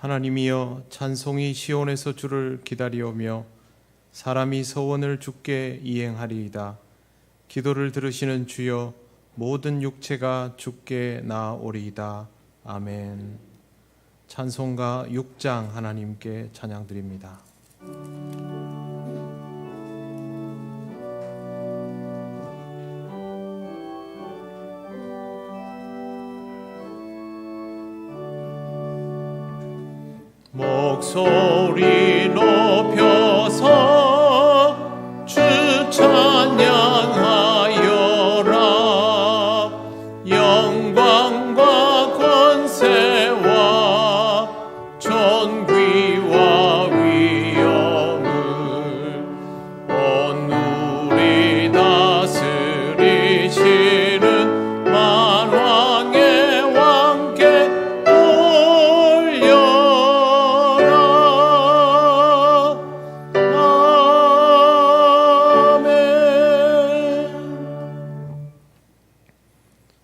하나님이여, 찬송이 시온에서 주를 기다리오며 사람이 서원을 주께 이행하리이다. 기도를 들으시는 주여, 모든 육체가 주께 나아오리이다. 아멘. 찬송가 6장 하나님께 찬양드립니다. 목소리 높여서 주 찬양하여라. 영광과 권세와 존귀와 위엄을 온누리 다스리시는 만왕의 왕께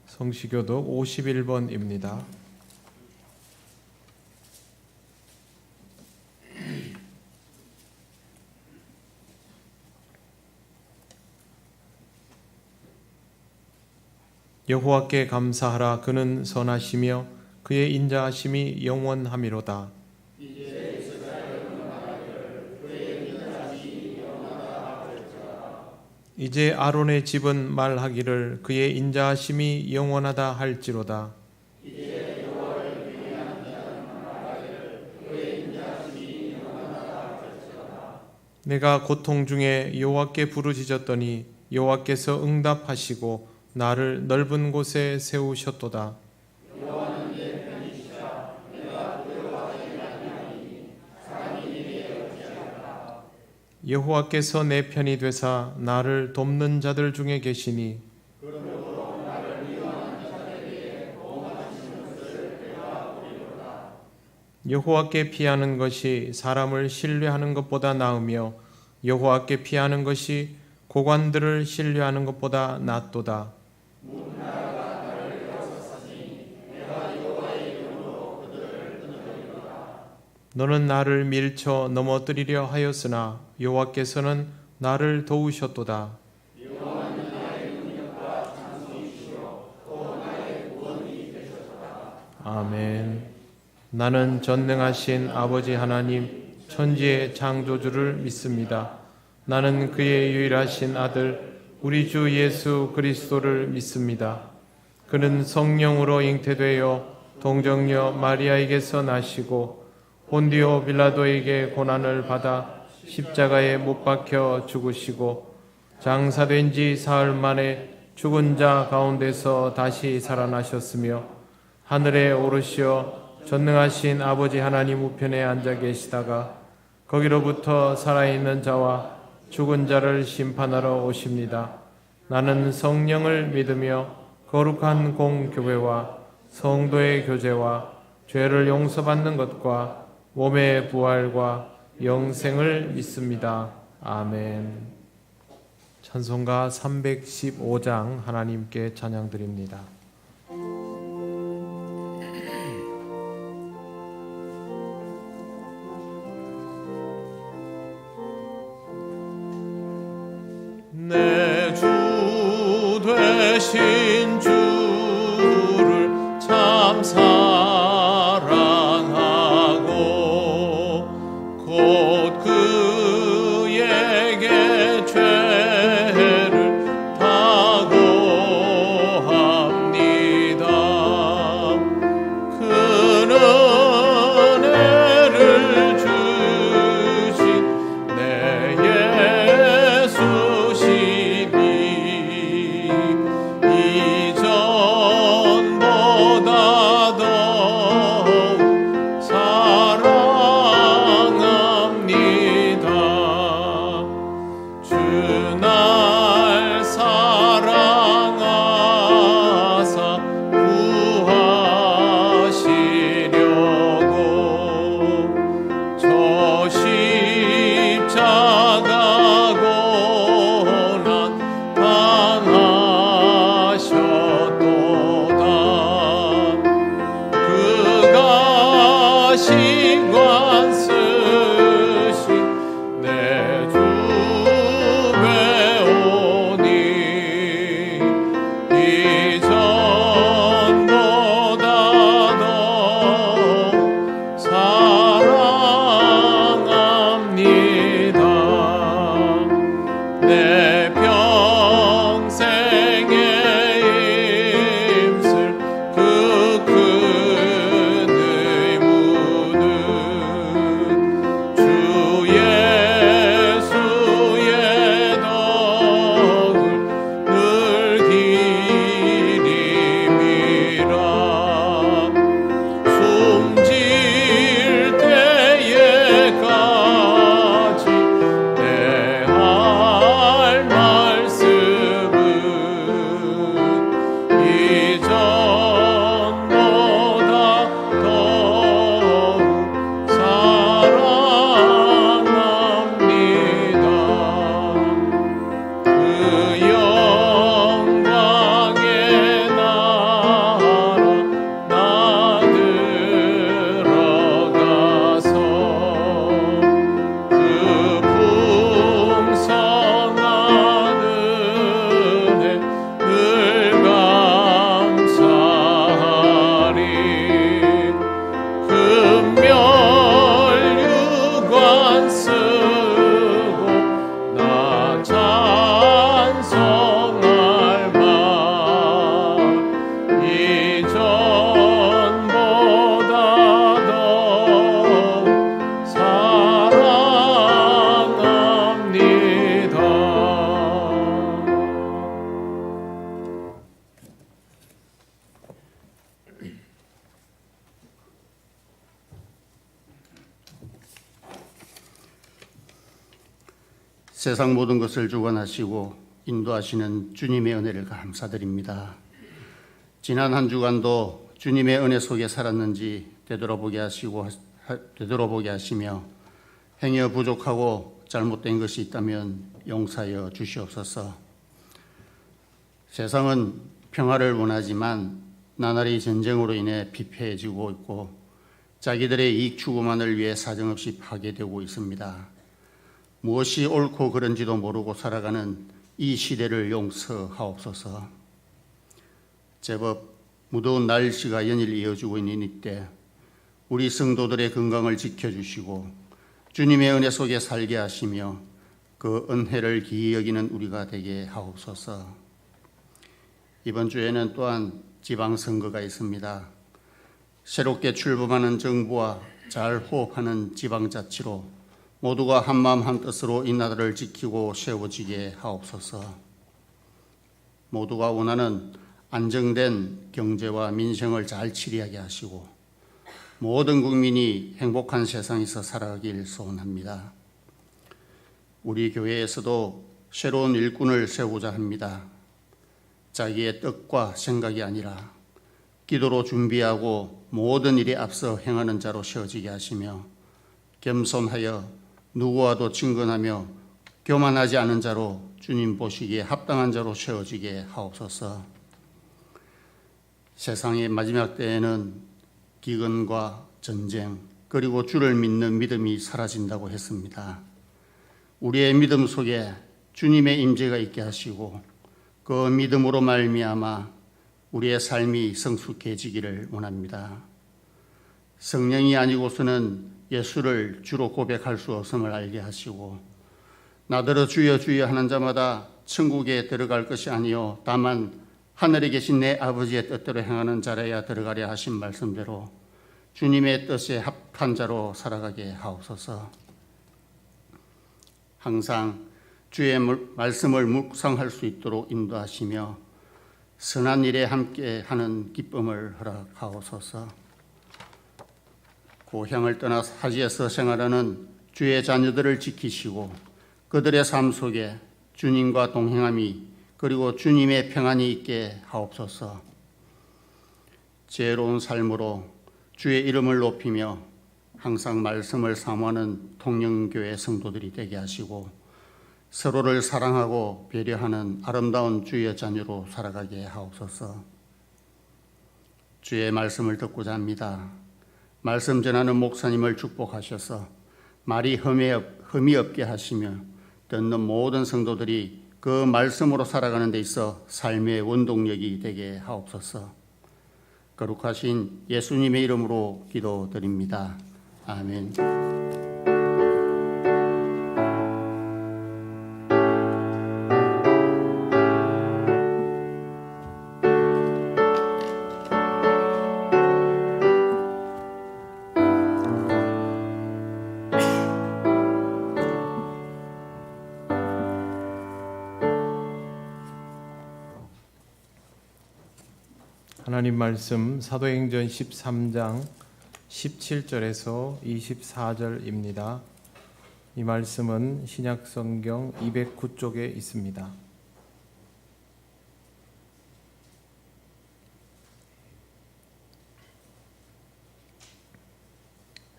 성시교독 51번입니다. 여호와께 감사하라. 그는 선하시며 그의 인자하심이 영원하미로다. 이제 아론의 집은 말하기를 그의 인자하심이 영원하다 할지로다. 내가 고통 중에 여호와께 부르짖었더니 여호와께서 응답하시고 나를 넓은 곳에 세우셨도다. 여호와께서 내 편이 되사 나를 돕는 자들 중에 계시니 여호와께 피하는 것이 사람을 신뢰하는 것보다 나으며 여호와께 피하는 것이 고관들을 신뢰하는 것보다 낫도다. 너는 나를 밀쳐 넘어뜨리려 하였으나 여호와께서는 나를 도우셨도다. 아멘. 나는 전능하신 아버지 하나님 천지의 창조주를 믿습니다. 나는 그의 유일하신 아들 우리 주 예수 그리스도를 믿습니다. 그는 성령으로 잉태되어 동정녀 마리아에게서 나시고 본디오 빌라도에게 고난을 받아 십자가에 못 박혀 죽으시고 장사된 지 사흘 만에 죽은 자 가운데서 다시 살아나셨으며 하늘에 오르시어 전능하신 아버지 하나님 우편에 앉아 계시다가 거기로부터 살아있는 자와 죽은 자를 심판하러 오십니다. 나는 성령을 믿으며 거룩한 공교회와 성도의 교제와 죄를 용서받는 것과 몸의 부활과 영생을 믿습니다. 아멘. 찬송가 315장 하나님께 찬양드립니다. 내 주 되신 주를 참 사랑하고 곧 그에게 죄를 다고합니다. 유관 쓰신 내 주 배오니 이전보다 더 사랑합니다. 내 평생의 힘쓸 그 큰 의무는 주 예수의 덕을 늘 기림이라. 숨질 때에까지 내 할 말씀은 이전보다 더욱 사랑합니다. 그 영광의 나라 나 들어가서 그 풍성한 은혜 늘 감사하리. 금멸 유관 쓰고 나 찬송할 바 이전보다 더욱 사랑합니다. 세상 모든 것을 주관하시고 인도하시는 주님의 은혜를 감사드립니다. 지난 한 주간도 주님의 은혜 속에 살았는지 되돌아보게 하시며 행여 부족하고 잘못된 것이 있다면 용서하여 주시옵소서. 세상은 평화를 원하지만 나날이 전쟁으로 인해 피폐해지고 있고 자기들의 이익 추구만을 위해 사정없이 파괴되고 있습니다. 무엇이 옳고 그른지도 모르고 살아가는 이 시대를 용서하옵소서. 제법 무더운 날씨가 연일 이어지고 있는 이때 우리 성도들의 건강을 지켜주시고 주님의 은혜 속에 살게 하시며 그 은혜를 기이 여기는 우리가 되게 하옵소서. 이번 주에는 또한 지방선거가 있습니다. 새롭게 출범하는 정부와 잘 호흡하는 지방자치로 모두가 한마음 한뜻으로 이 나라를 지키고 세워지게 하옵소서. 모두가 원하는 안정된 경제와 민생을 잘 치리하게 하시고 모든 국민이 행복한 세상에서 살아가길 소원합니다. 우리 교회에서도 새로운 일꾼을 세우고자 합니다. 자기의 뜻과 생각이 아니라 기도로 준비하고 모든 일에 앞서 행하는 자로 세워지게 하시며 겸손하여 누구와도 친근하며 교만하지 않은 자로 주님 보시기에 합당한 자로 세워지게 하옵소서. 세상의 마지막 때에는 기근과 전쟁 그리고 주를 믿는 믿음이 사라진다고 했습니다. 우리의 믿음 속에 주님의 임재가 있게 하시고 그 믿음으로 말미암아 우리의 삶이 성숙해지기를 원합니다. 성령이 아니고서는 예수를 주로 고백할 수 없음을 알게 하시고 나더러 주여 주여 하는 자마다 천국에 들어갈 것이 아니요 다만 하늘에 계신 내 아버지의 뜻대로 행하는 자라야 들어가려 하신 말씀대로 주님의 뜻에 합한 자로 살아가게 하옵소서. 항상 주의 말씀을 묵상할 수 있도록 인도하시며 선한 일에 함께하는 기쁨을 허락하옵소서. 고향을 떠나 타지에서 생활하는 주의 자녀들을 지키시고 그들의 삶 속에 주님과 동행함이 그리고 주님의 평안이 있게 하옵소서. 지혜로운 삶으로 주의 이름을 높이며 항상 말씀을 사모하는 통영교회 성도들이 되게 하시고 서로를 사랑하고 배려하는 아름다운 주의 자녀로 살아가게 하옵소서. 주의 말씀을 듣고자 합니다. 말씀 전하는 목사님을 축복하셔서 말이 흠이 없게 하시며 듣는 모든 성도들이 그 말씀으로 살아가는 데 있어 삶의 원동력이 되게 하옵소서. 거룩하신 예수님의 이름으로 기도드립니다. 아멘. 하나님 말씀 사도행전 13장 17절에서 24절입니다. 이 말씀은 신약성경 209쪽에 있습니다.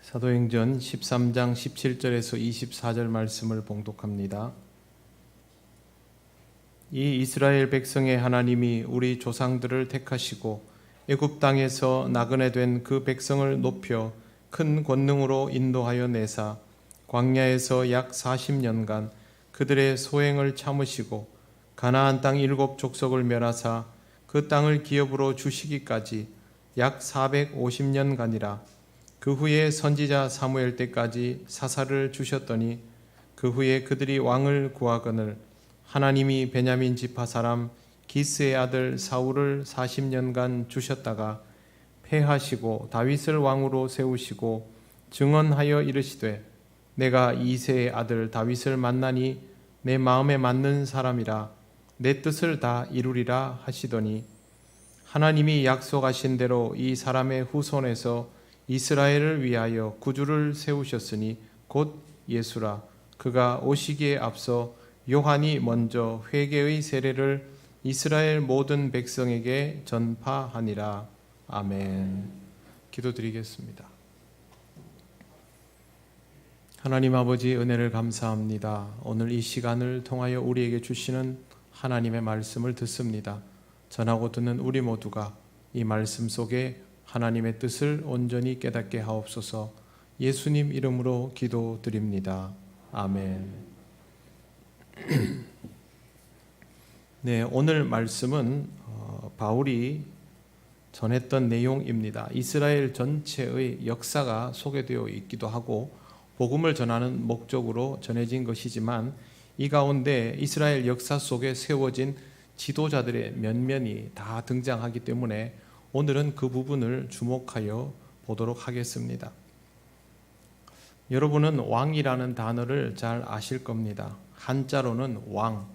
사도행전 13장 17절에서 24절 말씀을 봉독합니다. 이 이스라엘 백성의 하나님이 우리 조상들을 택하시고 애굽 땅에서 나그네 된 그 백성을 높여 큰 권능으로 인도하여 내사 광야에서 약 40년간 그들의 소행을 참으시고 가나안 땅 7 족속을 멸하사 그 땅을 기업으로 주시기까지 약 450년간이라. 그 후에 선지자 사무엘 때까지 사사를 주셨더니 그 후에 그들이 왕을 구하거늘 하나님이 베냐민 지파 사람 기스의 아들 사울을 40년간 주셨다가 패하시고 다윗을 왕으로 세우시고 증언하여 이르시되 내가 이새의 아들 다윗을 만나니 내 마음에 맞는 사람이라 내 뜻을 다 이루리라 하시더니 하나님이 약속하신 대로 이 사람의 후손에서 이스라엘을 위하여 구주를 세우셨으니 곧 예수라. 그가 오시기에 앞서 요한이 먼저 회개의 세례를 이스라엘 모든 백성에게 전파하니라. 아멘. 기도드리겠습니다. 하나님 아버지 은혜를 감사합니다. 오늘 이 시간을 통하여 우리에게 주시는 하나님의 말씀을 듣습니다. 전하고 듣는 우리 모두가 이 말씀 속에 하나님의 뜻을 온전히 깨닫게 하옵소서. 예수님 이름으로 기도드립니다. 아멘. 네, 오늘 말씀은 바울이 전했던 내용입니다. 이스라엘 전체의 역사가 소개되어 있기도 하고 복음을 전하는 목적으로 전해진 것이지만 이 가운데 이스라엘 역사 속에 세워진 지도자들의 면면이 다 등장하기 때문에 오늘은 그 부분을 주목하여 보도록 하겠습니다. 여러분은 왕이라는 단어를 잘 아실 겁니다. 한자로는 왕,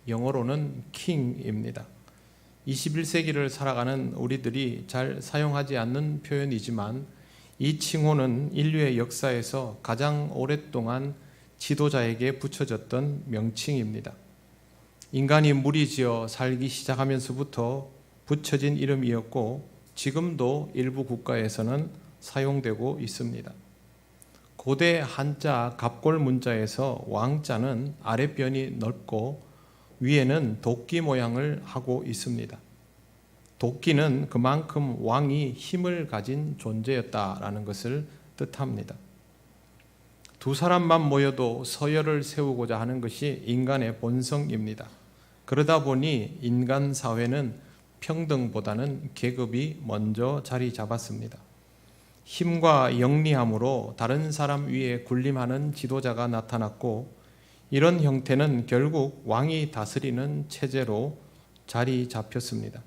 영어로는 킹입니다. 21세기를 살아가는 우리들이 잘 사용하지 않는 표현이지만 이 칭호는 인류의 역사에서 가장 오랫동안 지도자에게 붙여졌던 명칭입니다. 인간이 무리지어 살기 시작하면서부터 붙여진 이름이었고 지금도 일부 국가에서는 사용되고 있습니다. 고대 한자 갑골 문자에서 왕자는 아랫변이 넓고 위에는 도끼 모양을 하고 있습니다. 도끼는 그만큼 왕이 힘을 가진 존재였다라는 것을 뜻합니다. 두 사람만 모여도 서열을 세우고자 하는 것이 인간의 본성입니다. 그러다 보니 인간 사회는 평등보다는 계급이 먼저 자리 잡았습니다. 힘과 영리함으로 다른 사람 위에 군림하는 지도자가 나타났고 이런 형태는 결국 왕이 다스리는 체제로 자리 잡혔습니다.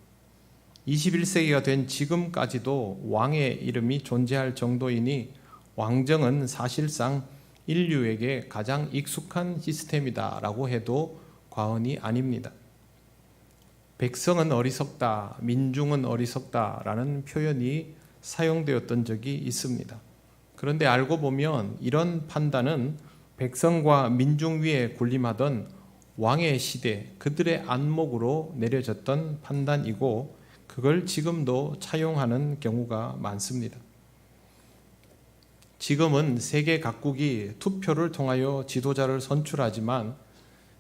21세기가 된 지금까지도 왕의 이름이 존재할 정도이니 왕정은 사실상 인류에게 가장 익숙한 시스템이다라고 해도 과언이 아닙니다. 백성은 어리석다, 민중은 어리석다라는 표현이 사용되었던 적이 있습니다. 그런데 알고 보면 이런 판단은 백성과 민중 위에 군림하던 왕의 시대, 그들의 안목으로 내려졌던 판단이고 그걸 지금도 차용하는 경우가 많습니다. 지금은 세계 각국이 투표를 통하여 지도자를 선출하지만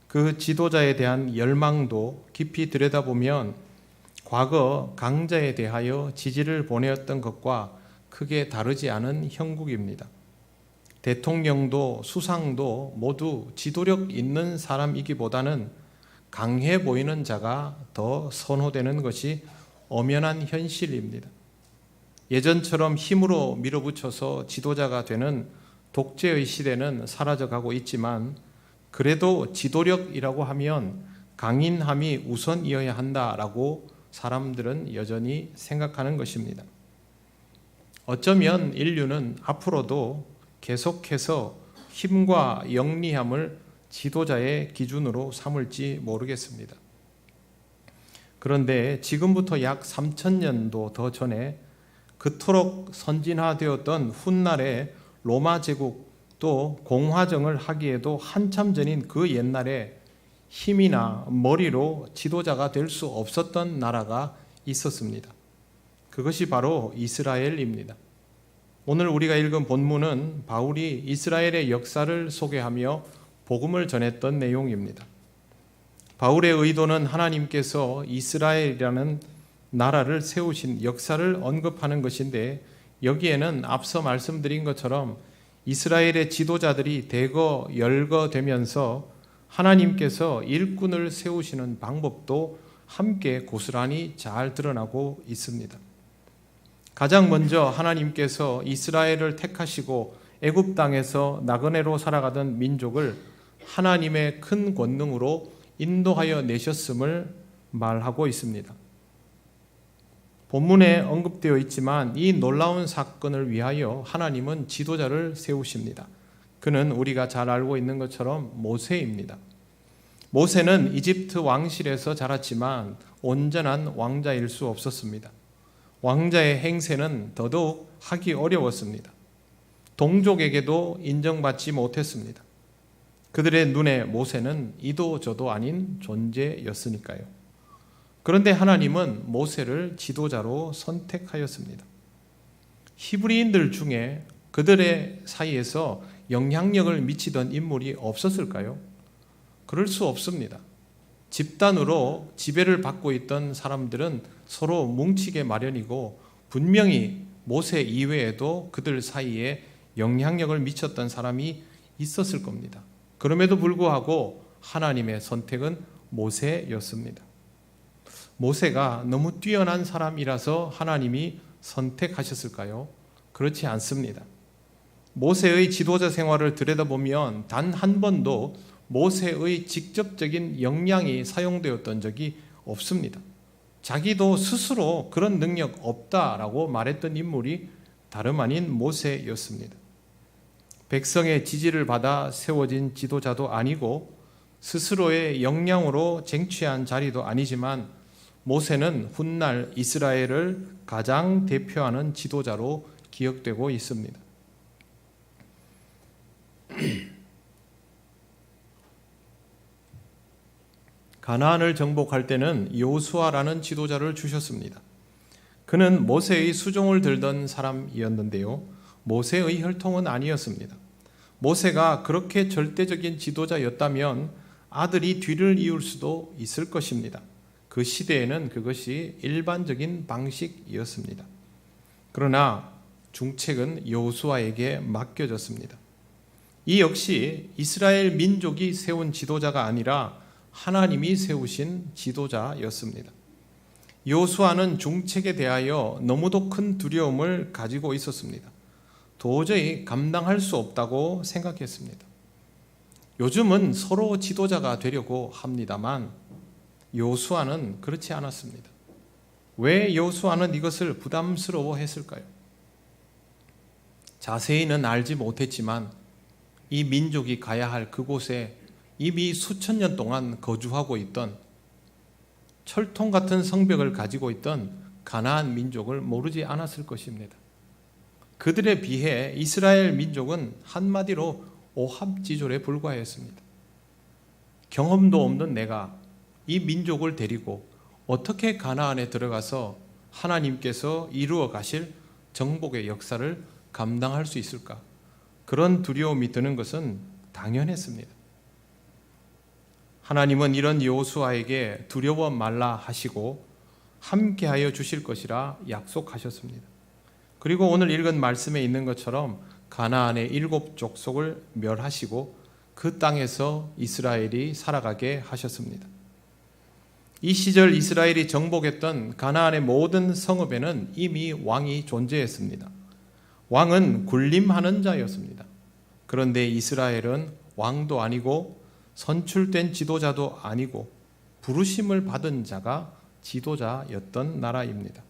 그 지도자에 대한 열망도 깊이 들여다보면 과거 강자에 대하여 지지를 보내었던 것과 크게 다르지 않은 형국입니다. 대통령도 수상도 모두 지도력 있는 사람이기보다는 강해 보이는 자가 더 선호되는 것이 엄연한 현실입니다. 예전처럼 힘으로 밀어붙여서 지도자가 되는 독재의 시대는 사라져가고 있지만 그래도 지도력이라고 하면 강인함이 우선이어야 한다라고 사람들은 여전히 생각하는 것입니다. 어쩌면 인류는 앞으로도 계속해서 힘과 영리함을 지도자의 기준으로 삼을지 모르겠습니다. 그런데 지금부터 약 3000년도 더 전에 그토록 선진화되었던 훗날의 로마 제국도 공화정을 하기에도 한참 전인 그 옛날에 힘이나 머리로 지도자가 될 수 없었던 나라가 있었습니다. 그것이 바로 이스라엘입니다. 오늘 우리가 읽은 본문은 바울이 이스라엘의 역사를 소개하며 복음을 전했던 내용입니다. 바울의 의도는 하나님께서 이스라엘이라는 나라를 세우신 역사를 언급하는 것인데 여기에는 앞서 말씀드린 것처럼 이스라엘의 지도자들이 대거 열거되면서 하나님께서 일꾼을 세우시는 방법도 함께 고스란히 잘 드러나고 있습니다. 가장 먼저 하나님께서 이스라엘을 택하시고 애굽 땅에서 나그네로 살아가던 민족을 하나님의 큰 권능으로 인도하여 내셨음을 말하고 있습니다. 본문에 언급되어 있지만 이 놀라운 사건을 위하여 하나님은 지도자를 세우십니다. 그는 우리가 잘 알고 있는 것처럼 모세입니다. 모세는 이집트 왕실에서 자랐지만 온전한 왕자일 수 없었습니다. 왕자의 행세는 더더욱 하기 어려웠습니다. 동족에게도 인정받지 못했습니다. 그들의 눈에 모세는 이도 저도 아닌 존재였으니까요. 그런데 하나님은 모세를 지도자로 선택하였습니다. 히브리인들 중에 그들의 사이에서 영향력을 미치던 인물이 없었을까요? 그럴 수 없습니다. 집단으로 지배를 받고 있던 사람들은 서로 뭉치게 마련이고 분명히 모세 이외에도 그들 사이에 영향력을 미쳤던 사람이 있었을 겁니다. 그럼에도 불구하고 하나님의 선택은 모세였습니다. 모세가 너무 뛰어난 사람이라서 하나님이 선택하셨을까요? 그렇지 않습니다. 모세의 지도자 생활을 들여다보면 단 한 번도 모세의 직접적인 역량이 사용되었던 적이 없습니다. 자기도 스스로 그런 능력 없다라고 말했던 인물이 다름 아닌 모세였습니다. 백성의 지지를 받아 세워진 지도자도 아니고 스스로의 역량으로 쟁취한 자리도 아니지만 모세는 훗날 이스라엘을 가장 대표하는 지도자로 기억되고 있습니다. 가나안을 정복할 때는 여호수아라는 지도자를 주셨습니다. 그는 모세의 수종을 들던 사람이었는데요. 모세의 혈통은 아니었습니다. 모세가 그렇게 절대적인 지도자였다면 아들이 뒤를 이을 수도 있을 것입니다. 그 시대에는 그것이 일반적인 방식이었습니다. 그러나 중책은 여호수아에게 맡겨졌습니다. 이 역시 이스라엘 민족이 세운 지도자가 아니라 하나님이 세우신 지도자였습니다. 여호수아는 중책에 대하여 너무도 큰 두려움을 가지고 있었습니다. 도저히 감당할 수 없다고 생각했습니다. 요즘은 서로 지도자가 되려고 합니다만 여호수아는 그렇지 않았습니다. 왜 여호수아는 이것을 부담스러워했을까요? 자세히는 알지 못했지만 이 민족이 가야 할 그곳에 이미 수천 년 동안 거주하고 있던 철통 같은 성벽을 가지고 있던 가나안 민족을 모르지 않았을 것입니다. 그들에 비해 이스라엘 민족은 한마디로 오합지졸에 불과했습니다. 경험도 없는 내가 이 민족을 데리고 어떻게 가나안에 들어가서 하나님께서 이루어 가실 정복의 역사를 감당할 수 있을까? 그런 두려움이 드는 것은 당연했습니다. 하나님은 이런 여호수아에게 두려워 말라 하시고 함께하여 주실 것이라 약속하셨습니다. 그리고 오늘 읽은 말씀에 있는 것처럼 가나안의 7 족속을 멸하시고 그 땅에서 이스라엘이 살아가게 하셨습니다. 이 시절 이스라엘이 정복했던 가나안의 모든 성읍에는 이미 왕이 존재했습니다. 왕은 군림하는 자였습니다. 그런데 이스라엘은 왕도 아니고 선출된 지도자도 아니고 부르심을 받은 자가 지도자였던 나라입니다.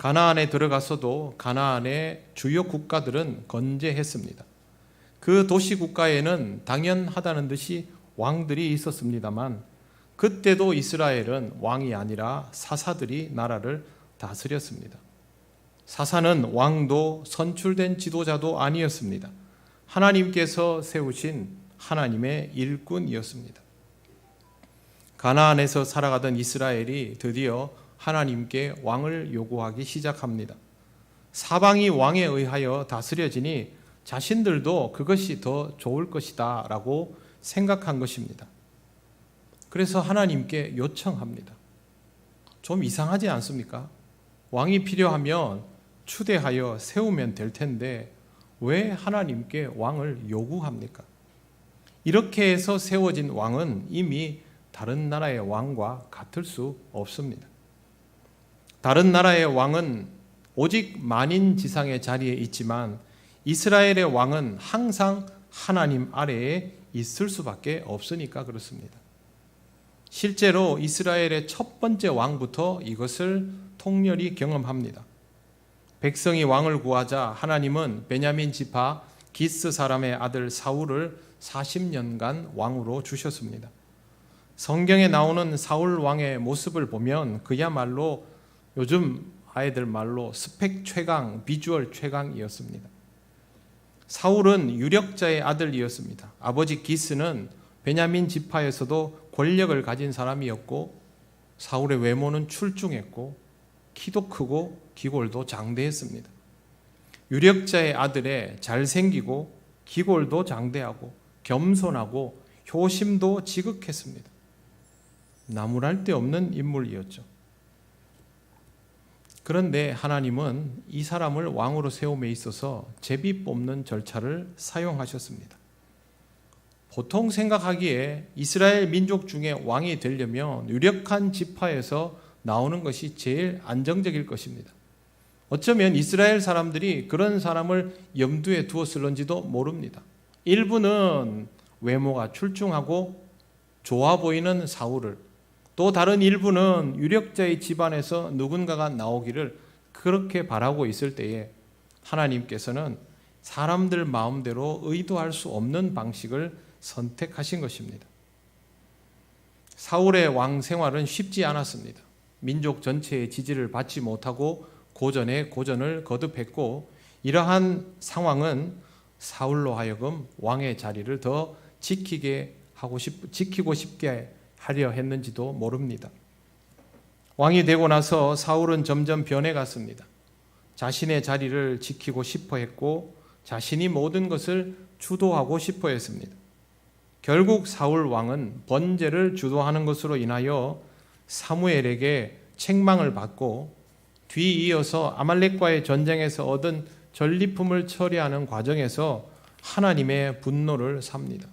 가나안에 들어가서도 가나안의 주요 국가들은 건재했습니다. 그 도시 국가에는 당연하다는 듯이 왕들이 있었습니다만 그때도 이스라엘은 왕이 아니라 사사들이 나라를 다스렸습니다. 사사는 왕도 선출된 지도자도 아니었습니다. 하나님께서 세우신 하나님의 일꾼이었습니다. 가나안에서 살아가던 이스라엘이 드디어 하나님께 왕을 요구하기 시작합니다. 사방이 왕에 의하여 다스려지니 자신들도 그것이 더 좋을 것이다 라고 생각한 것입니다. 그래서 하나님께 요청합니다. 좀 이상하지 않습니까? 왕이 필요하면 추대하여 세우면 될 텐데 왜 하나님께 왕을 요구합니까? 이렇게 해서 세워진 왕은 이미 다른 나라의 왕과 같을 수 없습니다. 다른 나라의 왕은 오직 만인지상의 자리에 있지만 이스라엘의 왕은 항상 하나님 아래에 있을 수밖에 없으니까 그렇습니다. 실제로 이스라엘의 첫 번째 왕부터 이것을 통렬히 경험합니다. 백성이 왕을 구하자 하나님은 베냐민 지파 기스 사람의 아들 사울을 40년간 왕으로 주셨습니다. 성경에 나오는 사울 왕의 모습을 보면 그야말로 요즘 아이들 말로 스펙 최강, 비주얼 최강이었습니다. 사울은 유력자의 아들이었습니다. 아버지 기스는 베냐민 지파에서도 권력을 가진 사람이었고 사울의 외모는 출중했고 키도 크고 기골도 장대했습니다. 유력자의 아들에 잘생기고 기골도 장대하고 겸손하고 효심도 지극했습니다. 나무랄 데 없는 인물이었죠. 그런데 하나님은 이 사람을 왕으로 세움에 있어서 제비 뽑는 절차를 사용하셨습니다. 보통 생각하기에 이스라엘 민족 중에 왕이 되려면 유력한 지파에서 나오는 것이 제일 안정적일 것입니다. 어쩌면 이스라엘 사람들이 그런 사람을 염두에 두었을런지도 모릅니다. 일부는 외모가 출중하고 좋아 보이는 사울을, 또 다른 일부는 유력자의 집안에서 누군가가 나오기를 그렇게 바라고 있을 때에 하나님께서는 사람들 마음대로 의도할 수 없는 방식을 선택하신 것입니다. 사울의 왕 생활은 쉽지 않았습니다. 민족 전체의 지지를 받지 못하고 고전에 고전을 거듭했고 이러한 상황은 사울로 하여금 왕의 자리를 더 지키고 싶게 하려 했는지도 모릅니다. 왕이 되고 나서 사울은 점점 변해갔습니다. 자신의 자리를 지키고 싶어 했고 자신이 모든 것을 주도하고 싶어 했습니다. 결국 사울 왕은 번제를 주도하는 것으로 인하여 사무엘에게 책망을 받고 뒤이어서 아말렉과의 전쟁에서 얻은 전리품을 처리하는 과정에서 하나님의 분노를 삽니다.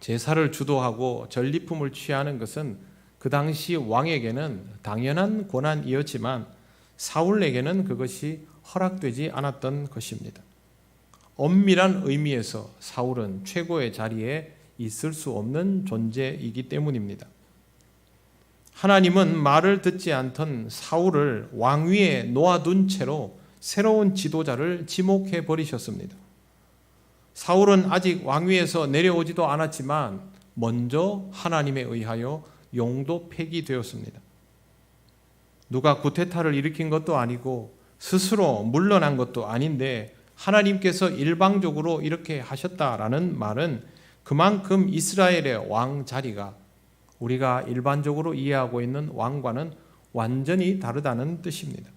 제사를 주도하고 전리품을 취하는 것은 그 당시 왕에게는 당연한 권한이었지만 사울에게는 그것이 허락되지 않았던 것입니다. 엄밀한 의미에서 사울은 최고의 자리에 있을 수 없는 존재이기 때문입니다. 하나님은 말을 듣지 않던 사울을 왕위에 놓아둔 채로 새로운 지도자를 지목해 버리셨습니다. 사울은 아직 왕위에서 내려오지도 않았지만 먼저 하나님에 의하여 용도 폐기되었습니다. 누가 구테타를 일으킨 것도 아니고 스스로 물러난 것도 아닌데 하나님께서 일방적으로 이렇게 하셨다라는 말은 그만큼 이스라엘의 왕 자리가 우리가 일반적으로 이해하고 있는 왕과는 완전히 다르다는 뜻입니다.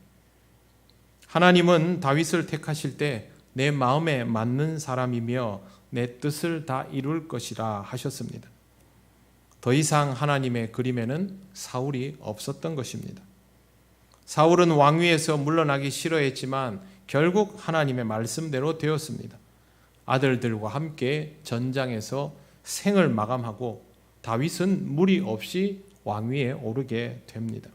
하나님은 다윗을 택하실 때 내 마음에 맞는 사람이며 내 뜻을 다 이룰 것이라 하셨습니다. 더 이상 하나님의 그림에는 사울이 없었던 것입니다. 사울은 왕위에서 물러나기 싫어했지만 결국 하나님의 말씀대로 되었습니다. 아들들과 함께 전장에서 생을 마감하고 다윗은 무리 없이 왕위에 오르게 됩니다.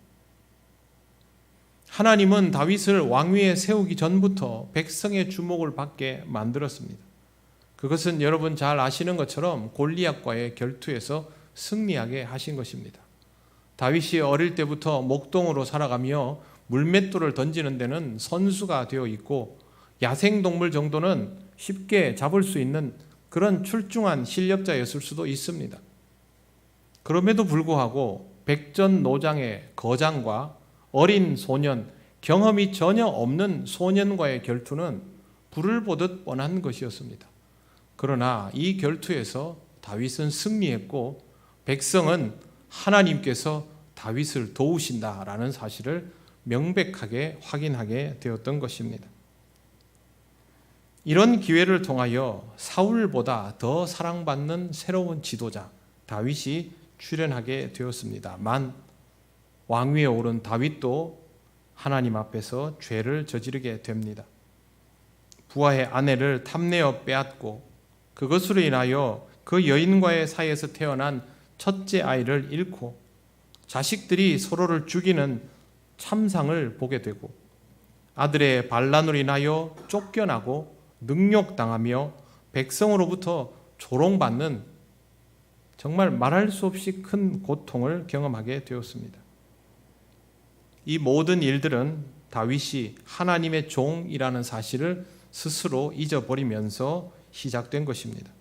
하나님은 다윗을 왕위에 세우기 전부터 백성의 주목을 받게 만들었습니다. 그것은 여러분 잘 아시는 것처럼 골리앗과의 결투에서 승리하게 하신 것입니다. 다윗이 어릴 때부터 목동으로 살아가며 물맷돌을 던지는 데는 선수가 되어 있고 야생동물 정도는 쉽게 잡을 수 있는 그런 출중한 실력자였을 수도 있습니다. 그럼에도 불구하고 백전노장의 거장과 어린 소년, 경험이 전혀 없는 소년과의 결투는 불을 보듯 뻔한 것이었습니다. 그러나 이 결투에서 다윗은 승리했고 백성은 하나님께서 다윗을 도우신다라는 사실을 명백하게 확인하게 되었던 것입니다. 이런 기회를 통하여 사울보다 더 사랑받는 새로운 지도자 다윗이 출현하게 되었습니다만 왕위에 오른 다윗도 하나님 앞에서 죄를 저지르게 됩니다. 부하의 아내를 탐내어 빼앗고 그것으로 인하여 그 여인과의 사이에서 태어난 첫째 아이를 잃고 자식들이 서로를 죽이는 참상을 보게 되고 아들의 반란으로 인하여 쫓겨나고 능욕당하며 백성으로부터 조롱받는 정말 말할 수 없이 큰 고통을 경험하게 되었습니다. 이 모든 일들은 다윗이 하나님의 종이라는 사실을 스스로 잊어버리면서 시작된 것입니다.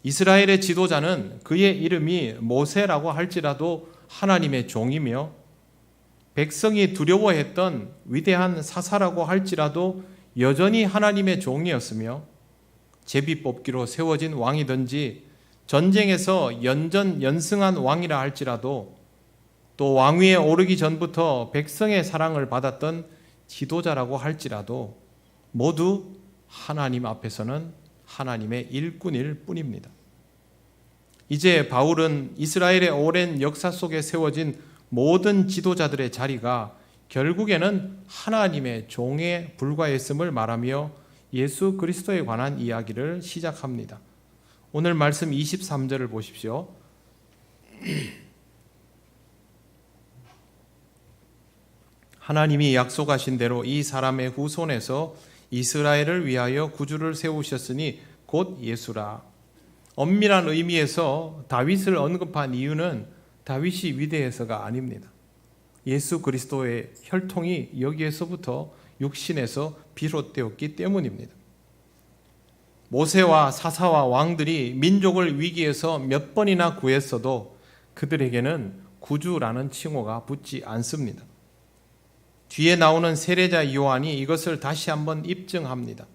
이스라엘의 지도자는 그의 이름이 모세라고 할지라도 하나님의 종이며 백성이 두려워했던 위대한 사사라고 할지라도 여전히 하나님의 종이었으며 제비뽑기로 세워진 왕이든지 전쟁에서 연전연승한 왕이라 할지라도 또 왕위에 오르기 전부터 백성의 사랑을 받았던 지도자라고 할지라도 모두 하나님 앞에서는 하나님의 일꾼일 뿐입니다. 이제 바울은 이스라엘의 오랜 역사 속에 세워진 모든 지도자들의 자리가 결국에는 하나님의 종에 불과했음을 말하며 예수 그리스도에 관한 이야기를 시작합니다. 오늘 말씀 23절을 보십시오. 하나님이 약속하신 대로 이 사람의 후손에서 이스라엘을 위하여 구주를 세우셨으니 곧 예수라. 엄밀한 의미에서 다윗을 언급한 이유는 다윗이 위대해서가 아닙니다. 예수 그리스도의 혈통이 여기에서부터 육신에서 비롯되었기 때문입니다. 모세와 사사와 왕들이 민족을 위기에서 몇 번이나 구했어도 그들에게는 구주라는 칭호가 붙지 않습니다. 뒤에 나오는 세례자 요한이 이것을 다시 한번 입증합니다.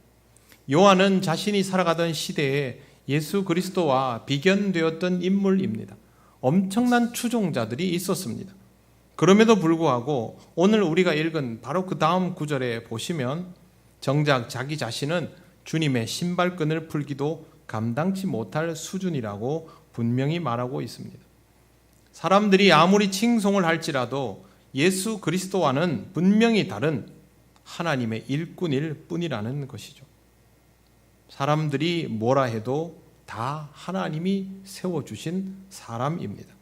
요한은 자신이 살아가던 시대에 예수 그리스도와 비견되었던 인물입니다. 엄청난 추종자들이 있었습니다. 그럼에도 불구하고 오늘 우리가 읽은 바로 그 다음 구절에 보시면 정작 자기 자신은 주님의 신발끈을 풀기도 감당치 못할 수준이라고 분명히 말하고 있습니다. 사람들이 아무리 칭송을 할지라도 예수 그리스도와는 분명히 다른 하나님의 일꾼일 뿐이라는 것이죠. 사람들이 뭐라 해도 다 하나님이 세워주신 사람입니다.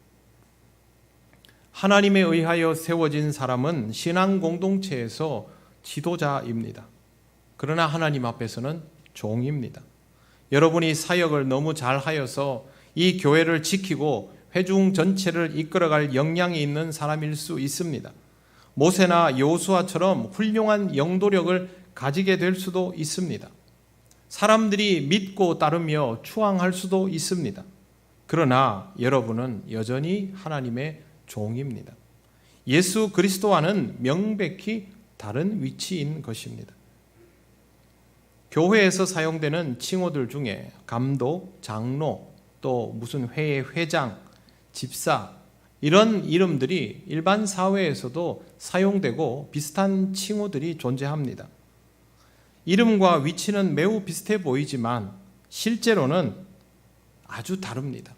하나님에 의하여 세워진 사람은 신앙 공동체에서 지도자입니다. 그러나 하나님 앞에서는 종입니다. 여러분이 사역을 너무 잘하여서 이 교회를 지키고 회중 전체를 이끌어갈 역량이 있는 사람일 수 있습니다. 모세나 여호수아처럼 훌륭한 영도력을 가지게 될 수도 있습니다. 사람들이 믿고 따르며 추앙할 수도 있습니다. 그러나 여러분은 여전히 하나님의 종입니다. 예수 그리스도와는 명백히 다른 위치인 것입니다. 교회에서 사용되는 칭호들 중에 감독, 장로, 또 무슨 회의 회장, 집사 이런 이름들이 일반 사회에서도 사용되고 비슷한 칭호들이 존재합니다. 이름과 위치는 매우 비슷해 보이지만 실제로는 아주 다릅니다.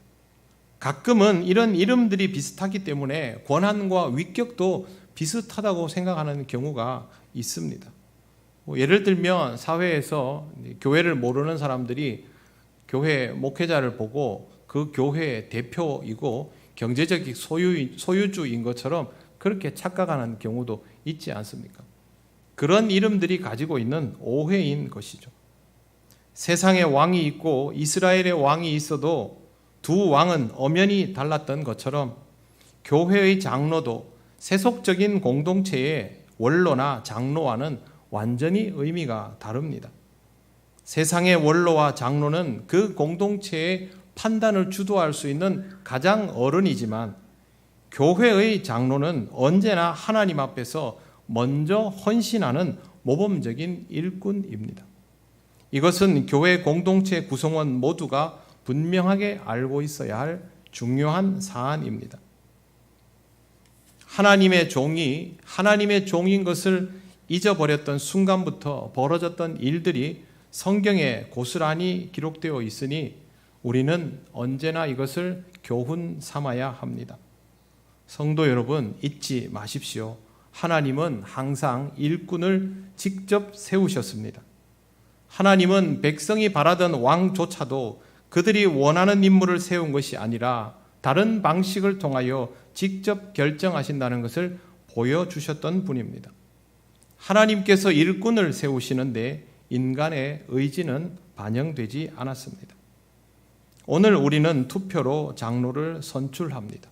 가끔은 이런 이름들이 비슷하기 때문에 권한과 위격도 비슷하다고 생각하는 경우가 있습니다. 예를 들면 사회에서 교회를 모르는 사람들이 교회 목회자를 보고 그 교회의 대표이고 경제적 소유주인 것처럼 그렇게 착각하는 경우도 있지 않습니까? 그런 이름들이 가지고 있는 오해인 것이죠. 세상에 왕이 있고 이스라엘의 왕이 있어도 두 왕은 엄연히 달랐던 것처럼 교회의 장로도 세속적인 공동체의 원로나 장로와는 완전히 의미가 다릅니다. 세상의 원로와 장로는 그 공동체의 판단을 주도할 수 있는 가장 어른이지만 교회의 장로는 언제나 하나님 앞에서 먼저 헌신하는 모범적인 일꾼입니다. 이것은 교회 공동체 구성원 모두가 분명하게 알고 있어야 할 중요한 사안입니다. 하나님의 종이 하나님의 종인 것을 잊어버렸던 순간부터 벌어졌던 일들이 성경에 고스란히 기록되어 있으니 우리는 언제나 이것을 교훈 삼아야 합니다. 성도 여러분, 잊지 마십시오. 하나님은 항상 일꾼을 직접 세우셨습니다. 하나님은 백성이 바라던 왕조차도 그들이 원하는 인물을 세운 것이 아니라 다른 방식을 통하여 직접 결정하신다는 것을 보여주셨던 분입니다. 하나님께서 일꾼을 세우시는데 인간의 의지는 반영되지 않았습니다. 오늘 우리는 투표로 장로를 선출합니다.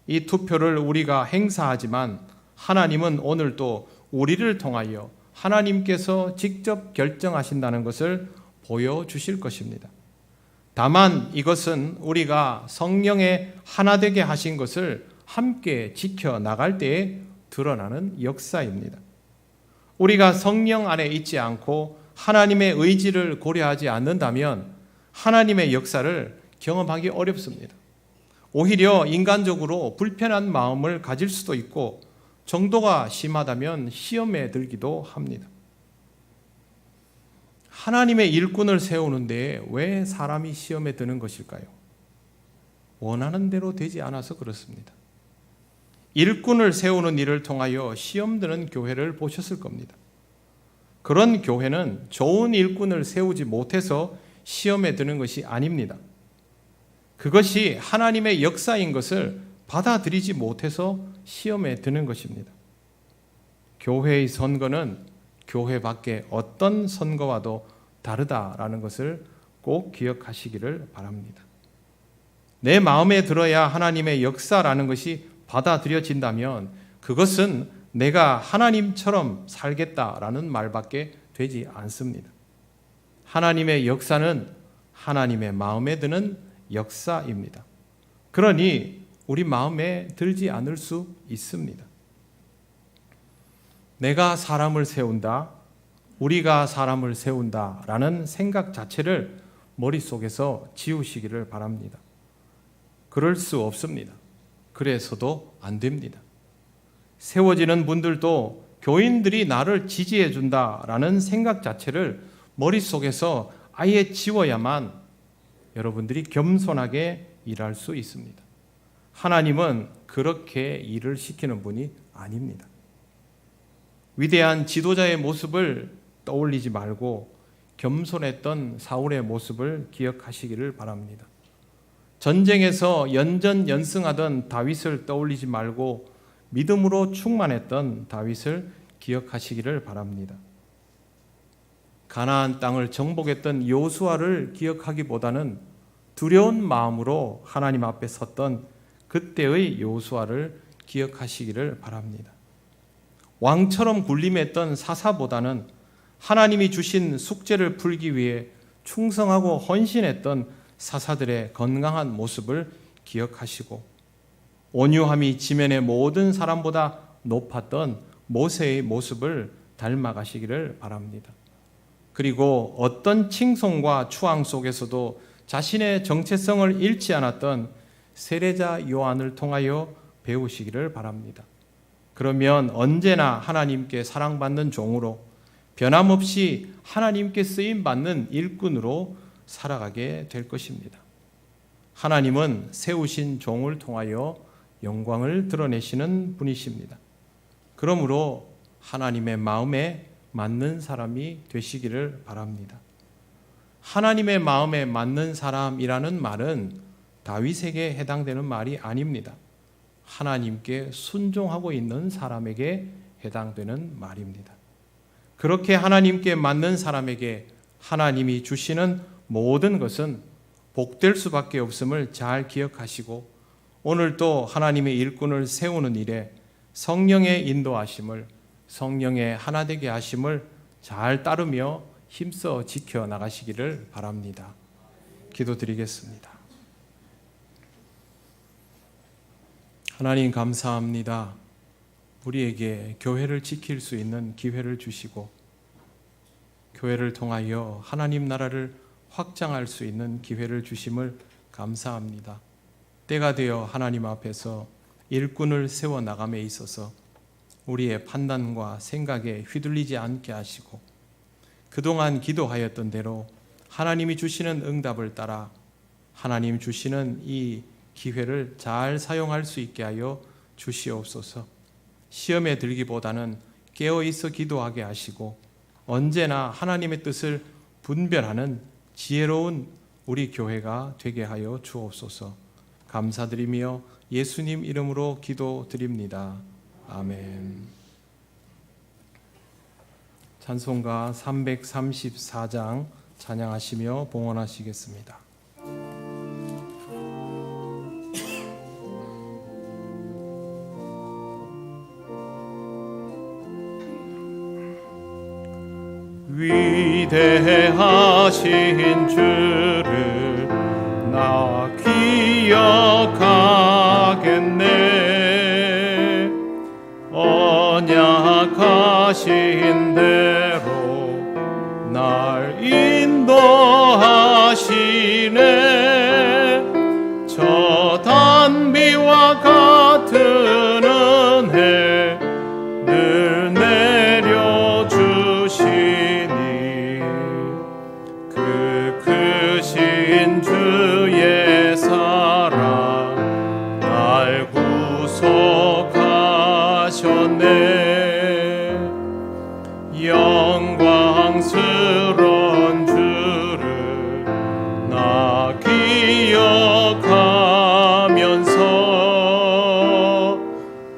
이 투표를 우리가 행사하지만 하나님은 오늘도 우리를 통하여 하나님께서 직접 결정하신다는 것을 보여주실 것입니다. 다만 이것은 우리가 성령의 하나 되게 하신 것을 함께 지켜나갈 때에 드러나는 역사입니다. 우리가 성령 안에 있지 않고 하나님의 의지를 고려하지 않는다면 하나님의 역사를 경험하기 어렵습니다. 오히려 인간적으로 불편한 마음을 가질 수도 있고 정도가 심하다면 시험에 들기도 합니다. 하나님의 일꾼을 세우는데 왜 사람이 시험에 드는 것일까요? 원하는 대로 되지 않아서 그렇습니다. 일꾼을 세우는 일을 통하여 시험 드는 교회를 보셨을 겁니다. 그런 교회는 좋은 일꾼을 세우지 못해서 시험에 드는 것이 아닙니다. 그것이 하나님의 역사인 것을 받아들이지 못해서 시험에 드는 것입니다. 교회의 선거는 교회 밖에 어떤 선거와도 다르다라는 것을 꼭 기억하시기를 바랍니다. 내 마음에 들어야 하나님의 역사라는 것이 받아들여진다면 그것은 내가 하나님처럼 살겠다라는 말밖에 되지 않습니다. 하나님의 역사는 하나님의 마음에 드는 역사입니다. 그러니 우리 마음에 들지 않을 수 있습니다. 내가 사람을 세운다, 우리가 사람을 세운다라는 생각 자체를 머릿속에서 지우시기를 바랍니다. 그럴 수 없습니다. 그래서도 안 됩니다. 세워지는 분들도 교인들이 나를 지지해 준다라는 생각 자체를 머릿속에서 아예 지워야만 여러분들이 겸손하게 일할 수 있습니다. 하나님은 그렇게 일을 시키는 분이 아닙니다. 위대한 지도자의 모습을 떠올리지 말고 겸손했던 사울의 모습을 기억하시기를 바랍니다. 전쟁에서 연전연승하던 다윗을 떠올리지 말고 믿음으로 충만했던 다윗을 기억하시기를 바랍니다. 가나안 땅을 정복했던 여호수아를 기억하기보다는 두려운 마음으로 하나님 앞에 섰던 그때의 여호수아를 기억하시기를 바랍니다. 왕처럼 군림했던 사사보다는 하나님이 주신 숙제를 풀기 위해 충성하고 헌신했던 사사들의 건강한 모습을 기억하시고 온유함이 지면의 모든 사람보다 높았던 모세의 모습을 닮아가시기를 바랍니다. 그리고 어떤 칭송과 추앙 속에서도 자신의 정체성을 잃지 않았던 세례자 요한을 통하여 배우시기를 바랍니다. 그러면 언제나 하나님께 사랑받는 종으로 변함없이 하나님께 쓰임받는 일꾼으로 살아가게 될 것입니다. 하나님은 세우신 종을 통하여 영광을 드러내시는 분이십니다. 그러므로 하나님의 마음에 맞는 사람이 되시기를 바랍니다. 하나님의 마음에 맞는 사람이라는 말은 다윗에게 해당되는 말이 아닙니다. 하나님께 순종하고 있는 사람에게 해당되는 말입니다. 그렇게 하나님께 맞는 사람에게 하나님이 주시는 모든 것은 복될 수밖에 없음을 잘 기억하시고 오늘 또 하나님의 일꾼을 세우는 일에 성령의 인도하심을, 성령의 하나 되게 하심을 잘 따르며 힘써 지켜 나가시기를 바랍니다. 기도드리겠습니다. 하나님 감사합니다. 우리에게 교회를 지킬 수 있는 기회를 주시고 교회를 통하여 하나님 나라를 확장할 수 있는 기회를 주심을 감사합니다. 때가 되어 하나님 앞에서 일꾼을 세워나감에 있어서 우리의 판단과 생각에 휘둘리지 않게 하시고 그동안 기도하였던 대로 하나님이 주시는 응답을 따라 하나님 주시는 이 기회를 잘 사용할 수 있게 하여 주시옵소서. 시험에 들기보다는 깨어있어 기도하게 하시고 언제나 하나님의 뜻을 분별하는 지혜로운 우리 교회가 되게 하여 주옵소서. 감사드리며 예수님 이름으로 기도드립니다. 아멘. 찬송가 334장 찬양하시며 봉헌하시겠습니다. 위대하신 주를 나 기억하겠네. 언약하신 대로 날 인도하시네. 저 단비와 같은 은혜 늘 내려주시니 그 크신 주의 사랑 날 구속하셨네. 영광스러운 주를 나 기억하면서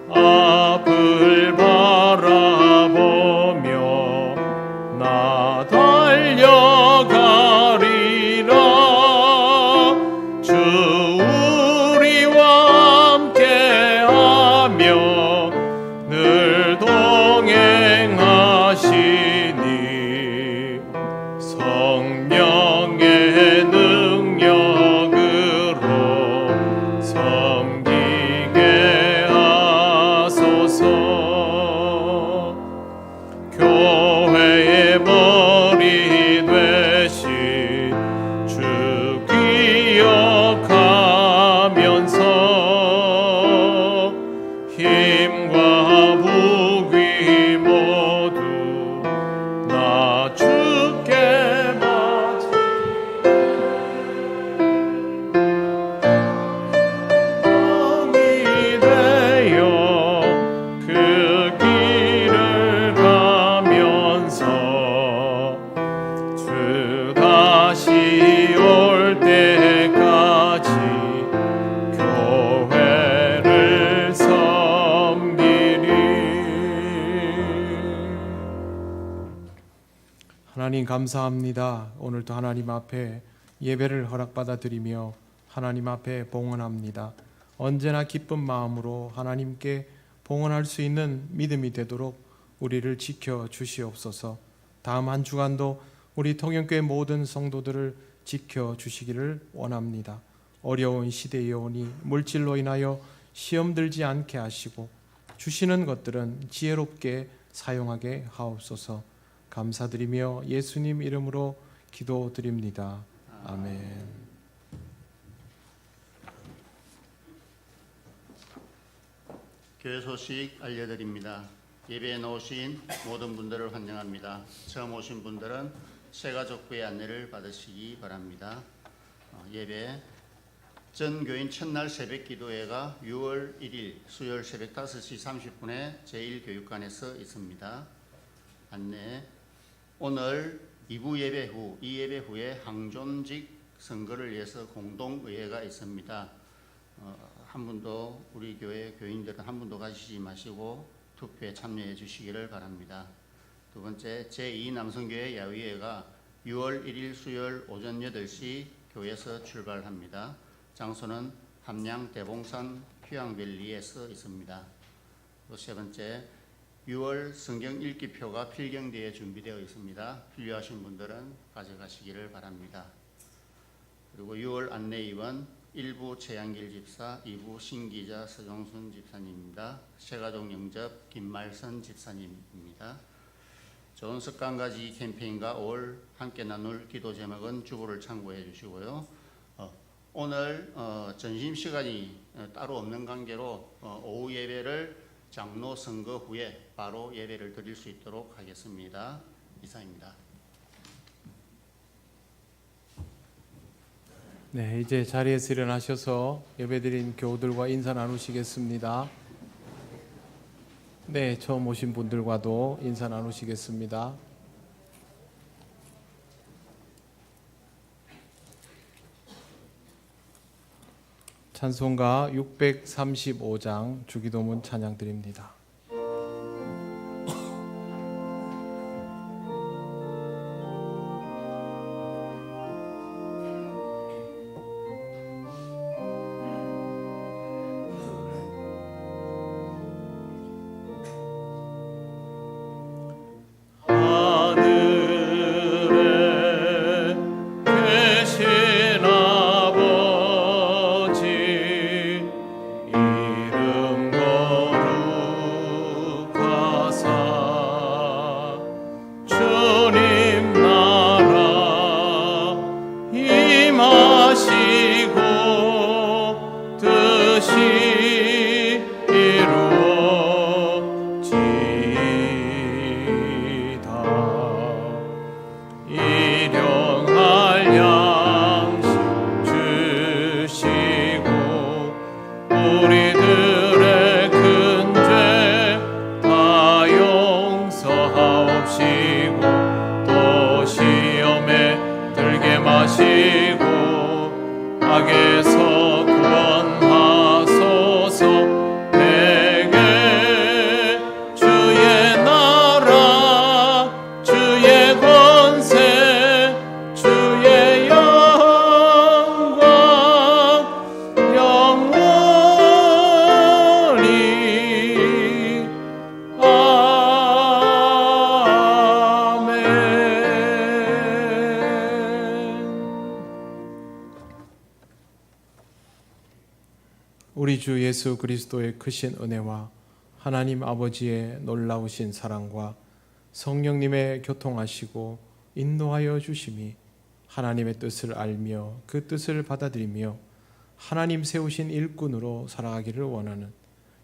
앞을 바라보며 나 달려가리라. 주 우리와 함께하며 늘 동행하시니 성령의 능력으로 섬기게 하소서. 교회의 머리 되신 주 기억하면서 힘과 부귀 모두 나 주께 바치리. 영이 되어 그 길을 가면서 주 다시 올 때까지 교회를 섬기리. 하나님 감사합니다. 오늘도 하나님 앞에 예배를 허락받아 드리며 하나님 앞에 봉헌합니다. 언제나 기쁜 마음으로 하나님께 봉헌할 수 있는 믿음이 되도록 우리를 지켜 주시옵소서. 다음 한 주간도 우리 통영교회 모든 성도들을 지켜 주시기를 원합니다. 어려운 시대에 오니 물질로 인하여 시험 들지 않게 하시고 주시는 것들은 지혜롭게 사용하게 하옵소서. 감사드리며 예수님 이름으로 기도드립니다. 아멘. 교회 소식 알려드립니다. 예배에 나오신 모든 분들을 환영합니다. 처음 오신 분들은 새가족부의 안내를 받으시기 바랍니다. 예배 전 교인 첫날 새벽 기도회가 6월 1일 수요일 새벽 5시 30분에 제1교육관에서 있습니다. 안내. 오늘 2부 예배 후, 이 예배 후에 항존직 선거를 위해서 공동의회가 있습니다. 한 분도 우리 교회 교인들은 한 분도 가시지 마시고 투표에 참여해 주시기를 바랍니다. 두 번째, 제2남성교회 야외회가 6월 1일 수요일 오전 8시 교회에서 출발합니다. 장소는 함양 대봉산 휴양밸리에서 있습니다. 또 세 번째, 6월 성경 읽기표가 필경대에 준비되어 있습니다. 필요하신 분들은 가져가시기를 바랍니다. 그리고 6월 안내위원 1부 최양길 집사, 2부 신기자 서정순 집사님입니다. 세가족 영접 김말선 집사님입니다. 좋은 습관가지 캠페인과 5월 함께 나눌 기도 제목은 주보를 참고해 주시고요. 오늘 점심시간이 따로 없는 관계로 오후 예배를 장로 선거 후에 바로 예배를 드릴 수 있도록 하겠습니다. 이상입니다. 네, 이제 자리에서 일어나셔서 예배드린 교우들과 인사 나누시겠습니다. 네, 처음 오신 분들과도 인사 나누시겠습니다. 찬송가 635장 주기도문 찬양 드립니다. 악에서 구원하소서. 내게 주의 나라 주의 권세 주의 영광 영원히 우리 주 예수 그리스도의 크신 은혜와 하나님 아버지의 놀라우신 사랑과 성령님의 교통하시고 인도하여 주심이 하나님의 뜻을 알며 그 뜻을 받아들이며 하나님 세우신 일꾼으로 살아가기를 원하는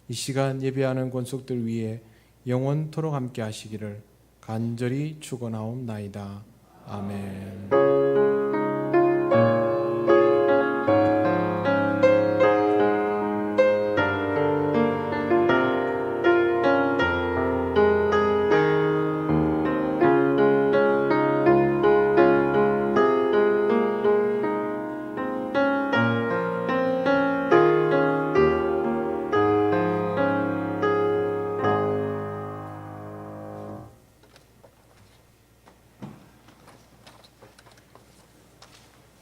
이 시간 예배하는 권속들 위에 영원토록 함께 하시기를 간절히 축원하옵나이다. 아멘.